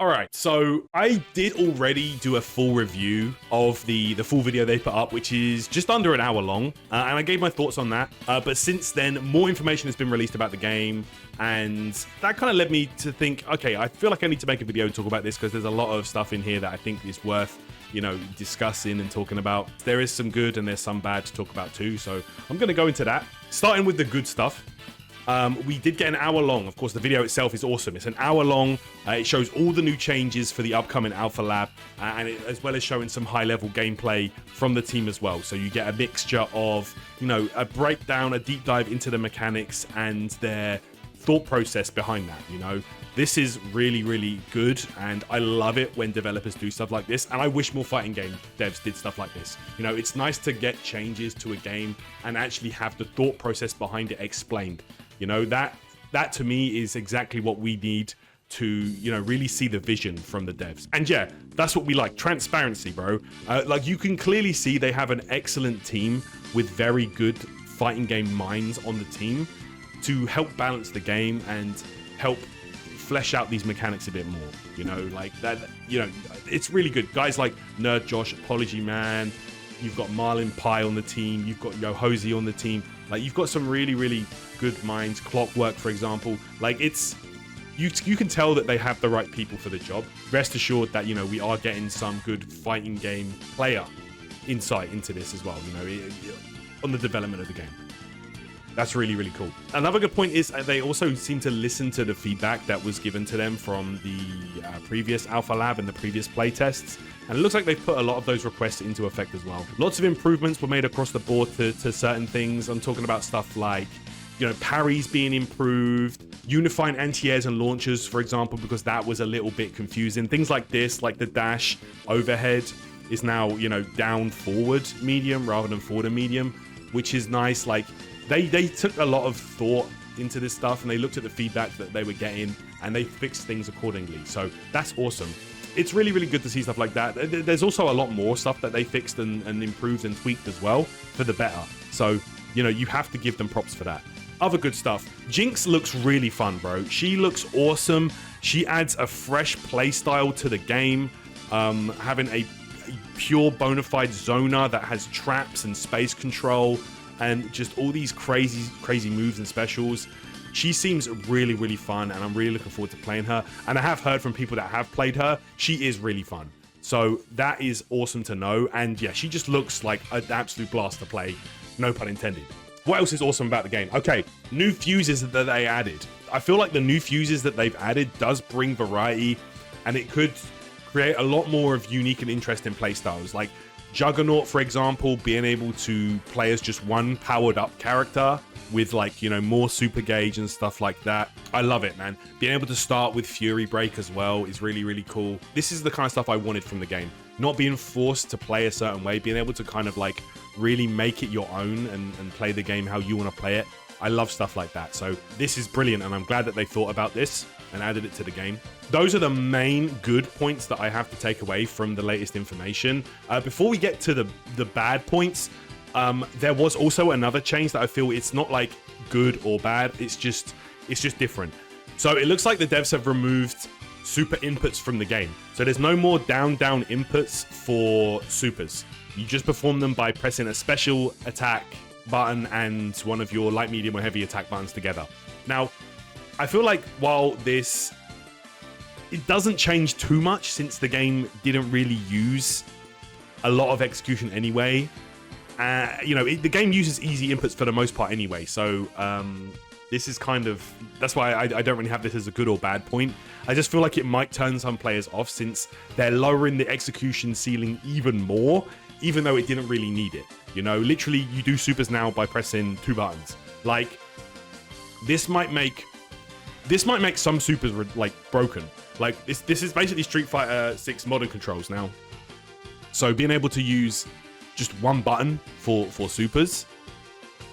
All right, so I did already do a full review of the full video they put up, which is just under an hour long, and I gave my thoughts on that. But since then, more information has been released about the game, and that kind of led me to think, okay, I feel like I need to make a video and talk about this because there's a lot of stuff in here that I think is worth, you know, discussing and talking about. There is some good and there's some bad to talk about too, so I'm going to go into that. Starting with the good stuff. We did get an hour long. Of course, the video itself is awesome. It's an hour long. It shows all the new changes for the upcoming Alpha Lab, as well as showing some high-level gameplay from the team as well. So you get a mixture of, you know, a breakdown, a deep dive into the mechanics and their thought process behind that, you know. This is really, really good, and I love it when developers do stuff like this, and I wish more fighting game devs did stuff like this. You know, it's nice to get changes to a game and actually have the thought process behind it explained. You know, that to me is exactly what we need to, you know, really see the vision from the devs. And yeah, that's what we like. Transparency, bro. Like, you can clearly see they have an excellent team with very good fighting game minds on the team to help balance the game and help flesh out these mechanics a bit more. You know, like that, you know, it's really good. Guys like Nerd Josh, Apology Man, you've got Marlin Pie on the team, you've got Yohozi on the team. Like, you've got some really, really good minds. Clockwork, for example. Like, it's you can tell that they have the right people for the job. Rest assured that, you know, we are getting some good fighting game player insight into this as well, you know, on the development of the game. That's really, really cool. Another good point is they also seem to listen to the feedback that was given to them from the previous Alpha Lab and the previous playtests. And it looks like they've put a lot of those requests into effect as well. Lots of improvements were made across the board to certain things. I'm talking about stuff like, you know, parries being improved, unifying anti-airs and launchers, for example, because that was a little bit confusing. Things like this, like the dash overhead is now, you know, down forward medium rather than forward and medium, which is nice. Like, they took a lot of thought into this stuff, and they looked at the feedback that they were getting and they fixed things accordingly. So that's awesome. It's really, really good to see stuff like that. There's also a lot more stuff that they fixed and improved and tweaked as well for the better. So, you know, you have to give them props for that. Other good stuff. Jinx looks really fun, bro. She looks awesome. She adds a fresh play style to the game. Having a pure bona fide zoner that has traps and space control and just all these crazy moves and specials. She seems really, really fun, and I'm really looking forward to playing her. And I have heard from people that have played her, she is really fun. So that is awesome to know. And yeah, she just looks like an absolute blast to play, no pun intended. What else is awesome about the game? Okay, new fuses that they added. I feel like the new fuses that they've added does bring variety, and it could create a lot more of unique and interesting playstyles. Like Juggernaut, for example, being able to play as just one powered up character with, like, you know, more super gauge and stuff like that. I love it, man. Being able to start with Fury Break as well is really, really cool. This is the kind of stuff I wanted from the game. Not being forced to play a certain way, being able to kind of like really make it your own and play the game how you want to play it. I love stuff like that. So this is brilliant, and I'm glad that they thought about this and added it to the game. Those are the main good points that I have to take away from the latest information. Before we get to the bad points, there was also another change that I feel it's not like good or bad. It's just different. So it looks like the devs have removed super inputs from the game. So there's no more down inputs for supers. You just perform them by pressing a special attack button and one of your light, medium, or heavy attack buttons together. Now, I feel like while it doesn't change too much, since the game didn't really use a lot of execution anyway. You know, the game uses easy inputs for the most part anyway. So this is kind of, that's why I don't really have this as a good or bad point. I just feel like it might turn some players off, since they're lowering the execution ceiling even more, even though it didn't really need it. You know, literally you do supers now by pressing 2 buttons. Like, this might make some supers like broken. Like, this is basically Street Fighter 6 modern controls now. So being able to use just one button for supers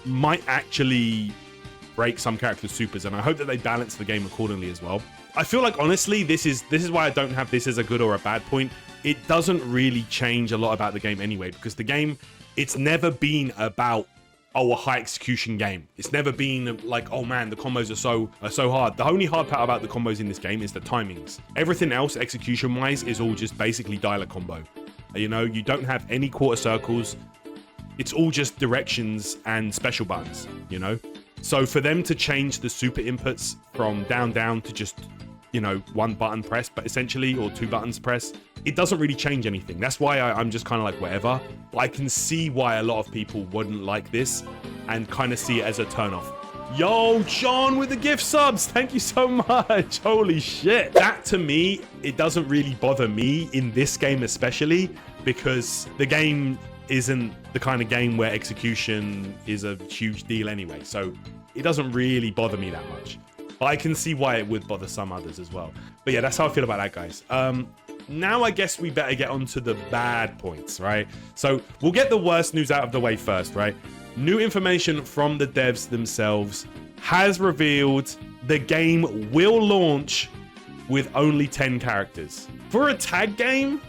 might actually break some characters' supers, and I hope that they balance the game accordingly as well. I feel like, honestly, this is why I don't have this as a good or a bad point. It doesn't really change a lot about the game anyway, because the game, it's never been about oh, a high execution game. It's never been like, oh man, the combos are so hard. The only hard part about the combos in this game is the timings. Everything else, execution wise, is all just basically dial a combo. You know, you don't have any quarter circles. It's all just directions and special buttons, you know? So for them to change the super inputs from down to just, you know, one button press, but essentially, or two buttons press, it doesn't really change anything. That's why I'm just kind of like, whatever. But I can see why a lot of people wouldn't like this and kind of see it as a turnoff. Yo, John with the gift subs. Thank you so much. Holy shit. That to me, it doesn't really bother me in this game, especially because the game isn't the kind of game where execution is a huge deal anyway. So it doesn't really bother me that much. But I can see why it would bother some others as well. But yeah, that's how I feel about that, guys. Now I guess we better get on to the bad points, right? So we'll get the worst news out of the way first, right? New information from the devs themselves has revealed the game will launch with only 10 characters. For a tag game,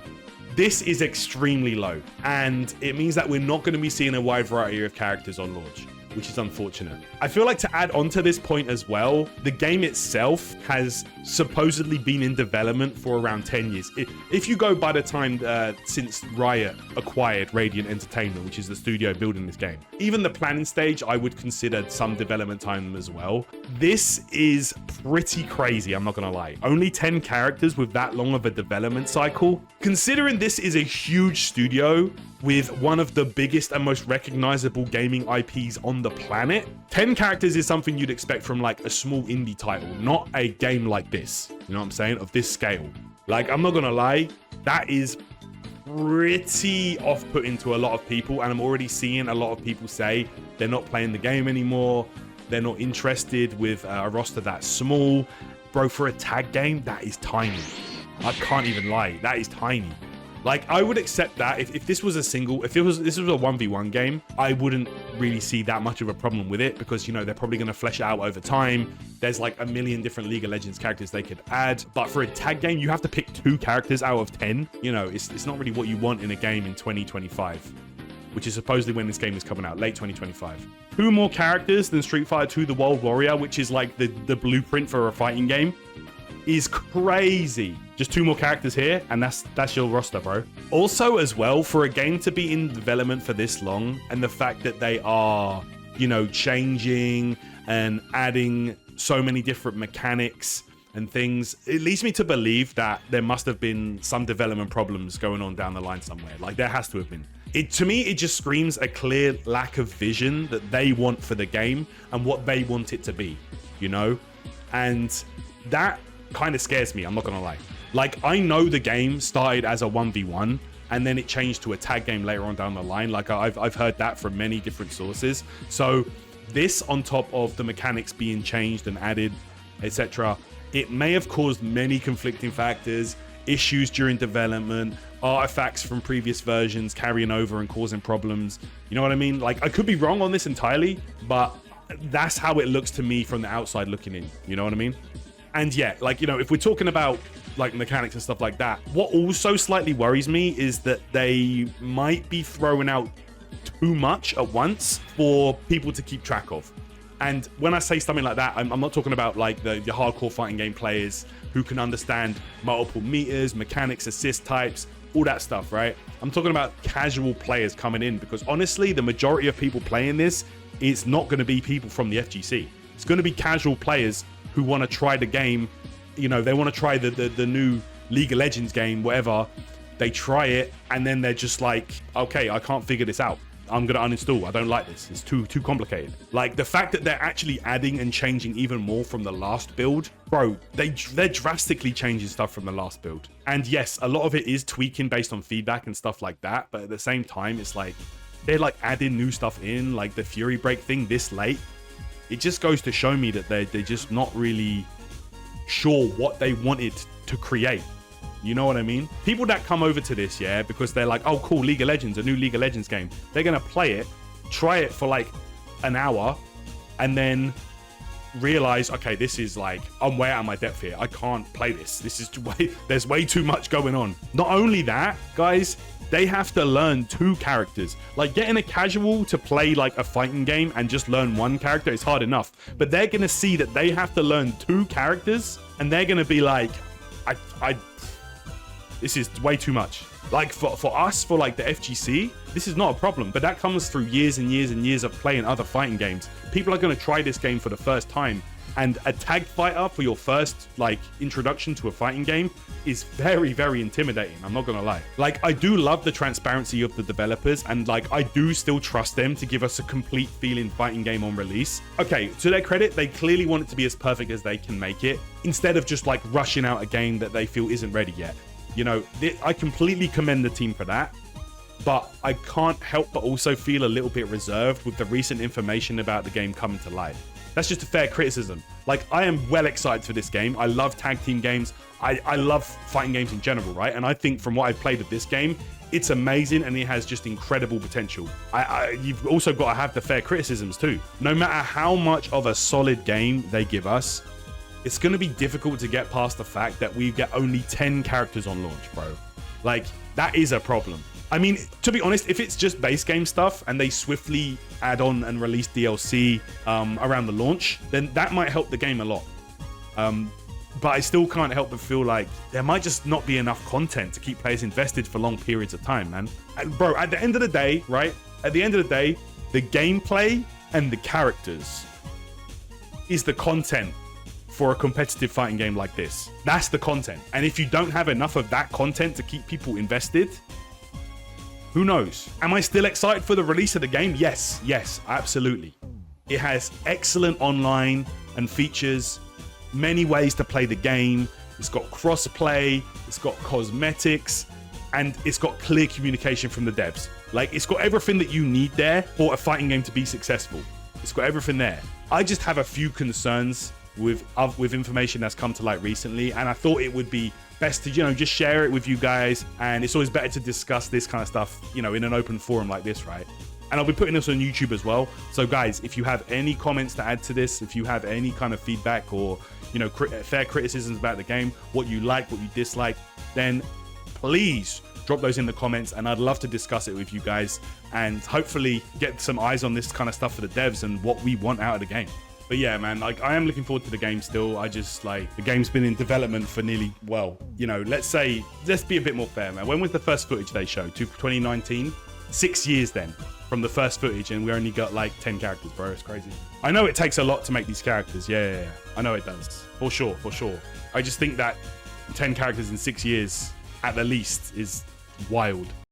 this is extremely low, and it means that we're not going to be seeing a wide variety of characters on launch, which is unfortunate. I feel like to add on to this point as well, the game itself has supposedly been in development for around 10 years. If you go by the time since Riot acquired Radiant Entertainment, which is the studio building this game, even the planning stage, I would consider some development time as well. This is pretty crazy, I'm not gonna lie. Only 10 characters with that long of a development cycle. Considering this is a huge studio with one of the biggest and most recognizable gaming IPs on the planet, 10 characters is something you'd expect from like a small indie title, not a game like this. You know what I'm saying? Of this scale. Like, I'm not gonna lie, that is pretty off-putting to a lot of people, and I'm already seeing a lot of people say they're not playing the game anymore. They're not interested with a roster that small. Bro, for a tag game, that is tiny. I can't even lie, that is tiny. Like, I would accept that if this was a single, if this was a 1v1 game, I wouldn't really see that much of a problem with it because, you know, they're probably going to flesh it out over time. There's like a million different League of Legends characters they could add. But for a tag game, you have to pick 2 characters out of 10. You know, it's not really what you want in a game in 2025, which is supposedly when this game is coming out, late 2025. 2 more characters than Street Fighter 2 The World Warrior, which is like the blueprint for a fighting game, is crazy. Just 2 more characters here, and that's your roster, bro. Also, as well, for a game to be in development for this long, and the fact that they are, you know, changing and adding so many different mechanics and things, it leads me to believe that there must have been some development problems going on down the line somewhere. Like, there has to have been. To me, it just screams a clear lack of vision that they want for the game and what they want it to be, you know? And that kind of scares me, I'm not gonna lie. Like, I know the game started as a 1v1 and then it changed to a tag game later on down the line. Like, I've heard that from many different sources. So this, on top of the mechanics being changed and added, etc., it may have caused many conflicting factors, issues during development, artifacts from previous versions carrying over and causing problems. You know what I mean? Like, I could be wrong on this entirely, but that's how it looks to me from the outside looking in. You know what I mean? And yeah, like, you know, if we're talking about like mechanics and stuff like that, what also slightly worries me is that they might be throwing out too much at once for people to keep track of. And when I say something like that, I'm not talking about like the hardcore fighting game players who can understand multiple meters, mechanics, assist types, all that stuff, right? I'm talking about casual players coming in, because honestly, the majority of people playing this, it's not going to be people from the FGC. It's going to be casual players who want to try the game. You know, they want to try the new League of Legends game, whatever. They try it, and then they're just like, okay, I can't figure this out. I'm going to uninstall. I don't like this. It's too complicated. Like, the fact that they're actually adding and changing even more from the last build, bro, they're drastically changing stuff from the last build. And yes, a lot of it is tweaking based on feedback and stuff like that. But at the same time, it's like, they're like adding new stuff in, like the Fury Break thing this late. It just goes to show me that they're just not really sure what they wanted to create. You know what I mean? People that come over to this, yeah, because they're like, oh cool, League of Legends, a new League of Legends game. They're gonna play it, try it for like an hour, and then realize, okay, this is like, I'm way out of my depth here. I can't play this. There's way too much going on. Not only that, guys, they have to learn 2 characters. Like, getting a casual to play like a fighting game and just learn 1 character is hard enough. But they're gonna see that they have to learn 2 characters, and they're gonna be like, this is way too much. Like for us, for like the FGC, this is not a problem, but that comes through years and years and years of playing other fighting games. People are going to try this game for the first time, and a tag fighter for your first like introduction to a fighting game is very, very intimidating. I'm not going to lie. Like, I do love the transparency of the developers, and like, I do still trust them to give us a complete feeling fighting game on release. Okay, to their credit, they clearly want it to be as perfect as they can make it, instead of just like rushing out a game that they feel isn't ready yet. You know, I completely commend the team for that, but I can't help but also feel a little bit reserved with the recent information about the game coming to light. That's just a fair criticism. Like, I am well excited for this game. I love tag team games. I love fighting games in general, right? And I think from what I've played of this game, it's amazing, and it has just incredible potential. You've also got to have the fair criticisms too. No matter how much of a solid game they give us, it's going to be difficult to get past the fact that we get only 10 characters on launch, bro. Like, that is a problem. I mean, to be honest, if it's just base game stuff and they swiftly add on and release DLC around the launch, then that might help the game a lot. But I still can't help but feel like there might just not be enough content to keep players invested for long periods of time, man. And bro, at the end of the day, right? At the end of the day, the gameplay and the characters is the content for a competitive fighting game like this. That's the content. And if you don't have enough of that content to keep people invested, who knows? Am I still excited for the release of the game? Yes, absolutely. It has excellent online and features, many ways to play the game. It's got cross-play, it's got cosmetics, and it's got clear communication from the devs. Like, it's got everything that you need there for a fighting game to be successful. It's got everything there. I just have a few concerns with information that's come to light recently, and I thought it would be best to, you know, just share it with you guys. And it's always better to discuss this kind of stuff, you know, in an open forum like this, right? And I'll be putting this on YouTube as well. So guys, if you have any comments to add to this, if you have any kind of feedback or, you know, fair criticisms about the game, what you like, what you dislike, then please drop those in the comments, and I'd love to discuss it with you guys and hopefully get some eyes on this kind of stuff for the devs and what we want out of the game. But yeah, man, like, I am looking forward to the game still. I just, like, the game's been in development for nearly, well, you know, let's be a bit more fair, man. When was the first footage they showed? 2019? 6 years then from the first footage, and we only got like 10 characters, bro. It's crazy. I know it takes a lot to make these characters. Yeah. I know it does. For sure. I just think that 10 characters in 6 years at the least is wild.